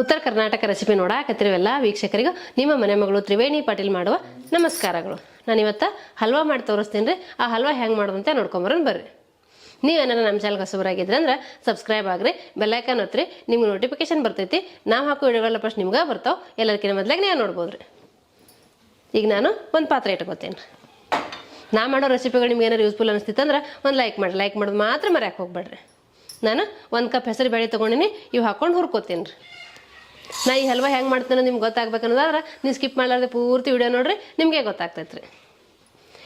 ಉತ್ತರ ಕರ್ನಾಟಕ ರೆಸಿಪಿ ನೋಡಾಕತ್ತಿರುವೆಲ್ಲ ವೀಕ್ಷಕರಿಗೂ ನಿಮ್ಮ ಮನೆ ಮಗಳು ತ್ರಿವೇಣಿ ಪಾಟೀಲ್ ಮಾಡುವ ನಮಸ್ಕಾರಗಳು. ನಾನು ಇವತ್ತು ಹಲ್ವಾ ಮಾಡಿ ತೋರಿಸ್ತೀನಿ ರೀ. ಆ ಹಲ್ವಾ ಹೆಂಗೆ ಮಾಡೋದಂತ ನೋಡ್ಕೊಂಬರೋಣ ಬರ್ರಿ. ನೀವೇನಾರ ನಮ್ಮ ಚಾನಲ್ಗೆ ಹೊಸಬರಾಗಿದ್ರೆ ಅಂದ್ರೆ ಸಬ್ಸ್ಕ್ರೈಬ್ ಆಗ್ರಿ, ಬೆಲ್ಲೈಕನ್ ಒತ್ತಿರಿ, ನಿಮ್ಗೆ ನೋಟಿಫಿಕೇಶನ್ ಬರ್ತೈತಿ. ನಾವು ಹಾಕೋ ವಿಡಿಯೋಗಳ ಫಸ್ಟ್ ನಿಮ್ಗೆ ಬರ್ತಾವೆ, ಎಲ್ಲರಿಗಿಂತ ಮೊದಲಾಗಿ ನೀವು ನೋಡ್ಬೋದು ರೀ. ಈಗ ನಾನು ಒಂದು ಪಾತ್ರೆ ಇಟ್ಕೋತೀನಿ ರೀ. ನಾ ಮಾಡೋ ರೆಸಿಪಿಗಳು ನಿಮ್ಗೆ ಏನಾರು ಯೂಸ್ಫುಲ್ ಅನಿಸ್ತಿತ್ತು ಅಂದ್ರೆ ಒಂದು ಲೈಕ್ ಮಾಡೋದು ಮಾತ್ರ ಮರ್ಯಾಕೆ ಹೋಗ್ಬೇಡ್ರಿ. ನಾನು 1 ಕಪ್ ಹೆಸರು ಬೇಳೆ ತೊಗೊಂಡಿನಿ, ಇವು ಹಾಕ್ಕೊಂಡು ಹುರ್ಕೋತೀನಿ ರೀ. ನಾ ಈ ಹಲ್ವಾ ಹೆಂಗೆ ಮಾಡ್ತೀನಿ ನಿಮ್ಗೆ ಗೊತ್ತಾಗ್ಬೇಕನ್ನೋದಾದ್ರೆ ನೀವು ಸ್ಕಿಪ್ ಮಾಡಲಾರ್ದೆ ಪೂರ್ತಿ ವಿಡಿಯೋ ನೋಡ್ರಿ, ನಿಮಗೆ ಗೊತ್ತಾಗ್ತೈತೆ ರೀ.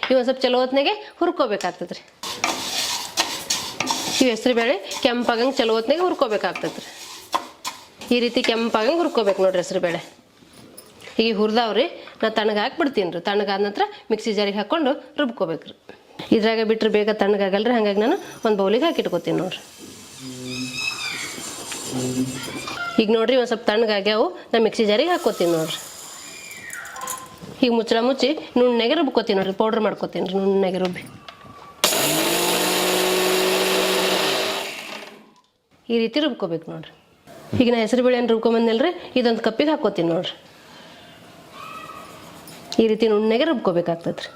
ಇವು ಒಂದು ಸ್ವಲ್ಪ ಚಲೋ ಹೊತ್ನಾಗೆ ಹುರ್ಕೋಬೇಕಾಗ್ತೈತೆ ರೀ. ಇವು ಹೆಸರು ಬೇಳೆ ಕೆಂಪಾಗಂಗೆ ಚಲೋ ಹೊತ್ನಾಗೆ ಹುರ್ಕೋಬೇಕಾಗ್ತೈತೆ ರೀ. ಈ ರೀತಿ ಕೆಂಪಾಗಂಗೆ ಹುರ್ಕೋಬೇಕು ನೋಡ್ರಿ ಹೆಸರು ಬೇಳೆ. ಈಗ ಹುರಿದವ್ರಿ ನಾ ತಣ್ಣಗೆ ಹಾಕ್ಬಿಡ್ತೀನಿ ರೀ. ತಣ್ಣಗಾದ ನಂತರ ಮಿಕ್ಸಿ ಜಾರಿಗೆ ಹಾಕ್ಕೊಂಡು ರುಬ್ಕೋಬೇಕು ರೀ. ಇದ್ರಾಗ ಬಿಟ್ಟರೆ ಬೇಗ ತಣ್ಣಗಾಗಲ್ರಿ, ಹಾಗಾಗಿ ನಾನು ಒಂದು ಬೌಲಿಗೆ ಹಾಕಿಟ್ಕೋತೀನಿ ನೋಡ್ರಿ. ಈಗ ನೋಡ್ರಿ ಒಂದು ಸ್ವಲ್ಪ ತಣ್ಣಗಾಗ್ಯಾವು, ನಾ ಮಿಕ್ಸಿ ಜಾರಿಗೆ ಹಾಕ್ಕೋತೀನಿ ನೋಡ್ರಿ. ಈಗ ಮುಚ್ಚಳ ಮುಚ್ಚಿ ನುಣ್ಣಗೆ ರುಬ್ಕೋತೀನಿ ನೋಡ್ರಿ. ಪೌಡ್ರ್ ಮಾಡ್ಕೋತೀನಿ ರೀ ನುಣ್ಣಗೆ ರುಬ್ಬಿ. ಈ ರೀತಿ ರುಬ್ಕೋಬೇಕು ನೋಡ್ರಿ. ಈಗ ನಾ ಹೆಸರು ಬೇಳೆಯನ್ನು ರುಬ್ಕೊಂಬಂದಿಲ್ರಿ, ಇದೊಂದು ಕಪ್ಪಿಗೆ ಹಾಕ್ಕೋತೀನಿ ನೋಡ್ರಿ. ಈ ರೀತಿ ನುಣ್ಣಗೆ ರುಬ್ಕೋಬೇಕಾಗ್ತದೆ ರೀ.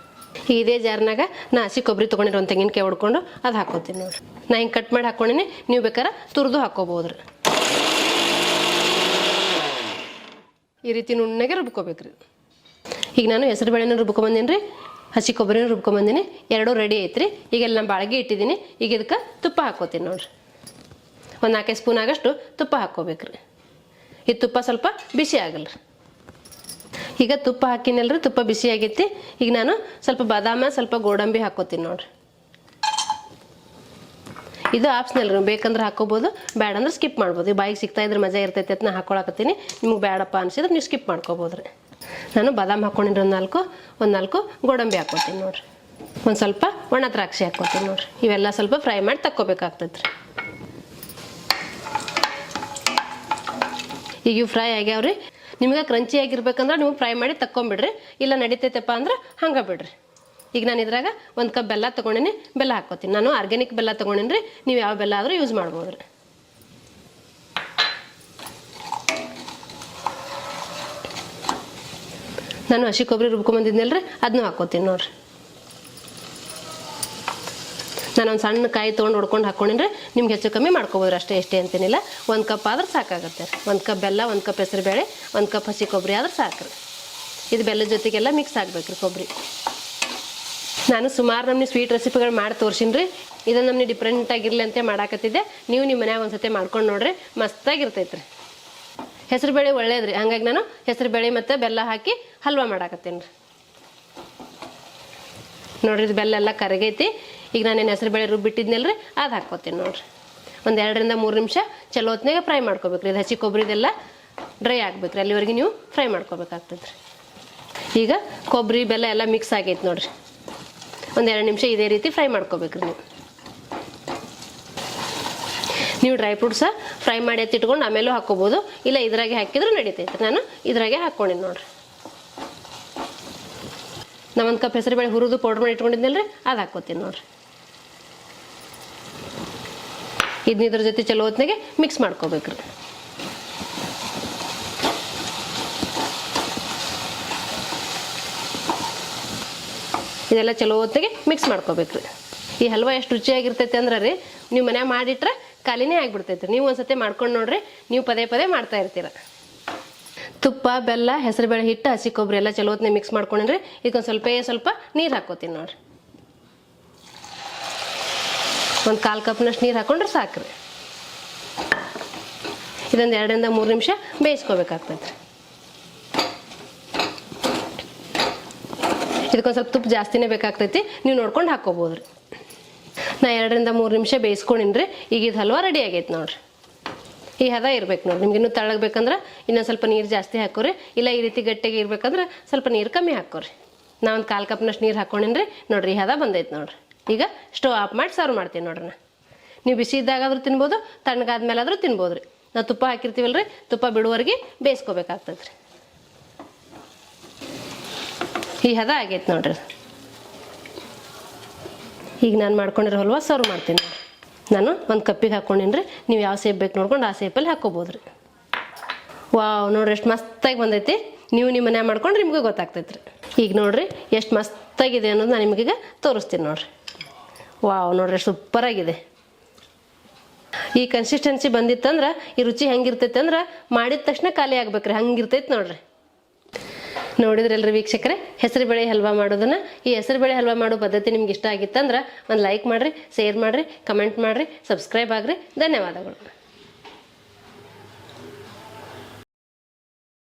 ಈಗ ಇದೇ ಜಾರ್ನಾಗ ನಾ ಹಸಿ ಕೊಬ್ಬರಿ ತೊಗೊಂಡಿರೋ ಒಂದು ತೆಂಗಿನಕಾಯಿ ಹೊಡ್ಕೊಂಡು ಅದು ಹಾಕ್ಕೋತೀನಿ ನೋಡ್ರಿ. ನಾ ಹಿಂಗೆ ಕಟ್ ಮಾಡಿ ಹಾಕ್ಕೊಂಡಿನಿ, ನೀವು ಬೇಕಾದ್ರೆ ತುರಿದು ಹಾಕ್ಕೋಬೋದು ರೀ. ಈ ರೀತಿ ನುಣ್ಣಗೆ ರುಬ್ಕೋಬೇಕು ರೀ. ಈಗ ನಾನು ಹೆಸರು ಬೇಳೆನೂ ರುಬ್ಕೊಂಬಂದಿನಿ ರೀ, ಹಸಿ ಕೊಬ್ಬರಿನೂ ರುಬ್ಕೊಂಬಂದಿನಿ, ಎರಡೂ ರೆಡಿ ಐತ್ರಿ. ಈಗೆಲ್ಲ ನಾನು ಬಾಳಿಗೆ ಇಟ್ಟಿದ್ದೀನಿ. ಈಗ ಇದಕ್ಕೆ ತುಪ್ಪ ಹಾಕ್ಕೋತೀನಿ ನೋಡ್ರಿ. ಒಂದು 4 ಸ್ಪೂನ್ ಆಗಷ್ಟು ತುಪ್ಪ ಹಾಕ್ಕೋಬೇಕು ರೀ. ಈ ತುಪ್ಪ ಸ್ವಲ್ಪ ಬಿಸಿ ಆಗಲ್ಲ ರೀ. ಈಗ ತುಪ್ಪ ಹಾಕಿನಲ್ರಿ, ತುಪ್ಪ ಬಿಸಿ ಆಗೈತಿ. ಈಗ ನಾನು ಸ್ವಲ್ಪ ಬಾದಾಮ, ಸ್ವಲ್ಪ ಗೋಡಂಬಿ ಹಾಕ್ಕೋತೀನಿ ನೋಡ್ರಿ. ಇದು ಆಪ್ಷನಲ್ ರೀ, ಬೇಕಂದ್ರೆ ಹಾಕೋಬೋದು, ಬ್ಯಾಡ ಅಂದ್ರೆ ಸ್ಕಿಪ್ ಮಾಡ್ಬೋದು. ಬಾಯಿಗೆ ಸಿಗ್ತಾ ಇದ್ರೆ ಮಜಾ ಇರ್ತೈತೆ ಅಂತ ನಾ ಹಾಕೊಳಕತ್ತೀನಿ. ನಿಮ್ಗೆ ಬೇಡಪ್ಪ ಅನ್ಸಿದ್ರೆ ನೀವು ಸ್ಕಿಪ್ ಮಾಡ್ಕೋಬೋದು ರೀ. ನಾನು ಬಾದಾಮ್ ಹಾಕ್ಕೊಂಡಿರೋ ಒಂದು ನಾಲ್ಕು ಗೋಡಂಬಿ ಹಾಕ್ಕೋತೀನಿ ನೋಡ್ರಿ. ಒಂದು ಸ್ವಲ್ಪ ಒಣ ದ್ರಾಕ್ಷಿ ಹಾಕ್ಕೋತೀನಿ ನೋಡ್ರಿ. ಇವೆಲ್ಲ ಸ್ವಲ್ಪ ಫ್ರೈ ಮಾಡಿ ತಕ್ಕೋಬೇಕಾಗ್ತೈತೆ ರೀ. ಈಗ ಇವು ಫ್ರೈ ಆಗ್ಯಾವ್ರಿ. ನಿಮ್ಗೆ ಕ್ರಂಚಿ ಆಗಿರ್ಬೇಕಂದ್ರೆ ನೀವು ಫ್ರೈ ಮಾಡಿ ತಕ್ಕೊಂಬಿಡ್ರಿ, ಇಲ್ಲ ನಡಿತೈತಪ್ಪ ಅಂದ್ರೆ ಹಂಗೆ ಬಿಡ್ರಿ. ಈಗ ನಾನು ಇದ್ರಾಗ 1 ಕಪ್ ಬೆಲ್ಲ ತೊಗೊಂಡಿನಿ, ಬೆಲ್ಲ ಹಾಕ್ಕೋತೀನಿ. ನಾನು ಆರ್ಗ್ಯಾನಿಕ್ ಬೆಲ್ಲ ತೊಗೊಂಡಿನಿ ರೀ, ನೀವು ಯಾವ ಬೆಲ್ಲ ಆದರೂ ಯೂಸ್ ಮಾಡ್ಬೋದು ರೀ. ನಾನು ಹಸಿ ಕೊಬ್ಬರಿ ರುಬ್ಕೊಂಬಂದಿದ್ನಲ್ರಿ, ಅದನ್ನೂ ಹಾಕ್ಕೋತೀನಿ ನೋಡ್ರಿ. ನಾನೊಂದು ಸಣ್ಣ ಕಾಯಿ ತೊಗೊಂಡು ಹೊಡ್ಕೊಂಡು ಹಾಕ್ಕೊಂಡಿನಿ ರೀ. ನಿಮ್ಗೆ ಹೆಚ್ಚು ಕಮ್ಮಿ ಮಾಡ್ಕೋಬೋದು ಅಷ್ಟೇ, ಎಷ್ಟೇ ಅಂತೇನಿಲ್ಲ. 1 ಕಪ್ ಆದ್ರೆ ಸಾಕಾಗುತ್ತೆ ರೀ. 1 ಕಪ್ ಬೆಲ್ಲ, 1 ಕಪ್ ಹೆಸರು ಬೇಳೆ, 1 ಕಪ್ ಹಸಿ ಕೊಬ್ಬರಿ ಆದ್ರೆ ಸಾಕು ರೀ. ಇದು ಬೆಲ್ಲದ ಜೊತೆಗೆಲ್ಲ ಮಿಕ್ಸ್ ಆಗ್ಬೇಕು ರೀ ಕೊಬ್ಬರಿ. ನಾನು ಸುಮಾರು ನಮ್ನಿ ಸ್ವೀಟ್ ರೆಸಿಪಿಗಳು ಮಾಡಿ ತೋರ್ಸಿನಿ ರೀ. ಇದನ್ನು ನಮ್ನಿ ಡಿಫ್ರೆಂಟ್ ಆಗಿರಲಿ ಅಂತ ಮಾಡಾಕತ್ತಿದ್ದೆ. ನೀವು ನಿಮ್ಮ ಮನ್ಯಾಗ ಒಂದು ಸತಿ ಮಾಡ್ಕೊಂಡು ನೋಡ್ರಿ, ಮಸ್ತಾಗಿರ್ತೈತೆ ರೀ. ಹೆಸರು ಬೇಳೆ ಒಳ್ಳೇದ್ರಿ, ಹಂಗಾಗಿ ನಾನು ಹೆಸರು ಬೇಳೆ ಮತ್ತು ಬೆಲ್ಲ ಹಾಕಿ ಹಲ್ವಾ ಮಾಡಾಕತ್ತೀನಿ ರೀ. ನೋಡ್ರಿ, ಇದು ಬೆಲ್ಲ ಎಲ್ಲ ಕರಗೈತಿ. ಈಗ ನಾನೇನು ಹೆಸರು ಬೇಳೆ ರುಬ್ಬಿಟ್ಟಿದ್ನಲ್ರಿ, ಅದು ಹಾಕ್ಕೋತೀನಿ ನೋಡ್ರಿ. ಒಂದು 2 ರಿಂದ 3 ನಿಮಿಷ ಚಲೋ ಹೊತ್ನಾಗ ಫ್ರೈ ಮಾಡ್ಕೋಬೇಕ್ರಿ. ಇದು ಹಸಿ ಕೊಬ್ಬರಿದೆಲ್ಲ ಡ್ರೈ ಆಗ್ಬೇಕ್ರಿ, ಅಲ್ಲಿವರೆಗೆ ನೀವು ಫ್ರೈ ಮಾಡ್ಕೋಬೇಕಾಗ್ತದೆ ರೀ. ಈಗ ಕೊಬ್ಬರಿ ಬೆಲ್ಲ ಎಲ್ಲ ಮಿಕ್ಸ್ ಆಗೈತೆ ನೋಡ್ರಿ. ಒಂದು 2 ನಿಮಿಷ ಇದೇ ರೀತಿ ಫ್ರೈ ಮಾಡ್ಕೋಬೇಕ್ರಿ ನೀವು ಡ್ರೈ ಫ್ರೂಟ್ಸ ಫ್ರೈ ಮಾಡಿ ಎತ್ತಿಟ್ಕೊಂಡು ಆಮೇಲೂ ಹಾಕ್ಕೋಬೋದು, ಇಲ್ಲ ಇದ್ರಾಗೆ ಹಾಕಿದ್ರೂ ನಡೀತೈತೆ. ನಾನು ಇದ್ರಾಗೆ ಹಾಕ್ಕೊಂಡಿನಿ ನೋಡ್ರಿ. ನಾ 1 ಕಪ್ ಹೆಸರು ಬೇಳೆ ಹುರಿದು ಪೌಡ್ರ್ ಮಾಡಿ ಇಟ್ಕೊಂಡಿದ್ನಲ್ರಿ, ಅದು ಹಾಕ್ಕೋತೀನಿ ನೋಡ್ರಿ. ಇದನ್ನ ಇದ್ರ ಜೊತೆ ಚಲೋ ಹೊತ್ನಾಗೆ ಮಿಕ್ಸ್ ಮಾಡ್ಕೋಬೇಕ್ರಿ. ಇದೆಲ್ಲ ಚಲೋ ಹೊತ್ತಿಗೆ ಮಿಕ್ಸ್ ಮಾಡ್ಕೋಬೇಕ್ರಿ. ಈ ಹಲ್ವಾ ಎಷ್ಟು ರುಚಿಯಾಗಿರ್ತೈತೆ ಅಂದ್ರೆ ರೀ, ನೀವು ಮನ್ಯಾಗ ಮಾಡಿಟ್ರೆ ಖಾಲಿನೇ ಆಗಿಬಿಡ್ತೈತೆ ರೀ. ನೀವು ಒಂದ್ಸತಿ ಮಾಡ್ಕೊಂಡು ನೋಡ್ರಿ, ನೀವು ಪದೇ ಪದೇ ಮಾಡ್ತಾ ಇರ್ತೀರ. ತುಪ್ಪ, ಬೆಲ್ಲ, ಹೆಸರು ಬೇಳೆ ಹಿಟ್ಟು, ಹಸಿ ಕೊಬ್ಬರಿ ಎಲ್ಲ ಚಲೋ ಹೊತ್ತಿಗೆ ಮಿಕ್ಸ್ ಮಾಡ್ಕೊಂಡ್ರಿ. ಇದಕ್ಕೊಂದು ಸ್ವಲ್ಪ ನೀರು ಹಾಕ್ಕೋತೀನಿ ನೋಡ್ರಿ. ಒಂದು 1/4 ಕಪ್ನಷ್ಟು ನೀರು ಹಾಕೊಂಡ್ರೆ ಸಾಕ್ರಿ. ಇದೊಂದು 2 ರಿಂದ 3 ನಿಮಿಷ ಬೇಯಿಸ್ಕೋಬೇಕಾಗ್ತೈತೆ ರೀ. ಇದಕ್ಕೊಂದು ಸ್ವಲ್ಪ ತುಪ್ಪ ಜಾಸ್ತಿನೇ ಬೇಕಾಗ್ತೈತಿ, ನೀವು ನೋಡ್ಕೊಂಡು ಹಾಕ್ಕೋಬೋದು ರೀ. ನಾ 2 ರಿಂದ 3 ನಿಮಿಷ ಬೇಯಿಸ್ಕೊಂಡಿನಿ ರೀ. ಈಗ ಇದು ಹಲ್ವಾ ರೆಡಿ ಆಗೈತೆ ನೋಡ್ರಿ. ಈ ಹದ ಇರ್ಬೇಕು ನೋಡ್ರಿ. ನಿಮ್ಗೆ ಇನ್ನೂ ತಳ್ಳಗಬೇಕಂದ್ರೆ ಇನ್ನೊಂದು ಸ್ವಲ್ಪ ನೀರು ಜಾಸ್ತಿ ಹಾಕೋರಿ, ಇಲ್ಲ ಈ ರೀತಿ ಗಟ್ಟಿಗೆ ಇರ್ಬೇಕಂದ್ರೆ ಸ್ವಲ್ಪ ನೀರು ಕಮ್ಮಿ ಹಾಕೋರಿ. ನಾ ಒಂದು 1/4 ಕಪ್ನಷ್ಟು ನೀರು ಹಾಕ್ಕೊಂಡಿನಿ ರೀ. ನೋಡ್ರಿ, ಈ ಹದ ಬಂದೈತೆ ನೋಡ್ರಿ. ಈಗ ಸ್ಟವ್ ಆಫ್ ಮಾಡಿ ಸರ್ವ್ ಮಾಡ್ತೀನಿ ನೋಡ್ರಿ. ನೀವು ಬಿಸಿ ಇದ್ದಾಗಾದ್ರೂ ತಿನ್ಬೋದು, ತಣ್ಣಗಾದ್ಮೇಲೆ ಆದರೂ ತಿನ್ಬೋದು ರೀ. ನಾವು ತುಪ್ಪ ಹಾಕಿರ್ತೀವಲ್ರಿ, ತುಪ್ಪ ಬಿಡುವವರೆಗೆ ಬೇಯಿಸ್ಕೋಬೇಕಾಗ್ತದೆ ರೀ. ಈ ಹದ ಆಗೈತೆ ನೋಡ್ರಿ. ಈಗ ನಾನು ಮಾಡ್ಕೊಂಡಿರೋ ಹಲ್ವಾ ಸರ್ವ್ ಮಾಡ್ತೀನಿ. ನಾನು ಒಂದು ಕಪ್ಪಿಗೆ ಹಾಕ್ಕೊಂಡಿನಿ ರೀ. ನೀವು ಯಾವ ಸೇಪ್ ಬೇಕು ನೋಡ್ಕೊಂಡು ಆ ಸೇಪಲ್ಲಿ ಹಾಕ್ಕೋಬೋದು ರೀ. ವಾವ್ ನೋಡ್ರಿ ಎಷ್ಟು ಮಸ್ತಾಗಿ ಬಂದೈತಿ. ನೀವು ನಿಮ್ಮ ಮನ್ಯಾಗ ಮಾಡ್ಕೊಂಡ್ರೆ ನಿಮ್ಗೆ ಗೊತ್ತಾಗ್ತೈತೆ ರೀ. ಈಗ ನೋಡ್ರಿ ಎಷ್ಟು ಮಸ್ತಾಗಿದೆ ಅನ್ನೋದು ನಾನು ನಿಮಗೀಗ ತೋರಿಸ್ತೀನಿ ನೋಡ್ರಿ. ವಾವ್ ನೋಡ್ರಿ ಸೂಪರಾಗಿದೆ. ಈ ಕನ್ಸಿಸ್ಟೆನ್ಸಿ ಬಂದಿತ್ತಂದ್ರೆ ಈ ರುಚಿ ಹೆಂಗಿರ್ತೈತೆ ಅಂದ್ರೆ ಮಾಡಿದ ತಕ್ಷಣ ಖಾಲಿ ಆಗ್ಬೇಕ್ರಿ, ಹಂಗಿರ್ತೈತೆ ನೋಡ್ರಿ. ನೋಡಿದ್ರಲ್ರಿ ವೀಕ್ಷಕರೇ, ಹೆಸರುಬೇಳೆ ಹಲ್ವಾ ಮಾಡೋದನ್ನ. ಈ ಹೆಸರುಬೇಳೆ ಹಲ್ವಾ ಮಾಡೋ ಪದ್ಧತಿ ನಿಮ್ಗೆ ಇಷ್ಟ ಆಗಿತ್ತಂದ್ರೆ ಒಂದು ಲೈಕ್ ಮಾಡಿರಿ, ಶೇರ್ ಮಾಡಿರಿ, ಕಮೆಂಟ್ ಮಾಡಿರಿ, ಸಬ್ಸ್ಕ್ರೈಬ್ ಆಗ್ರಿ. ಧನ್ಯವಾದಗಳು.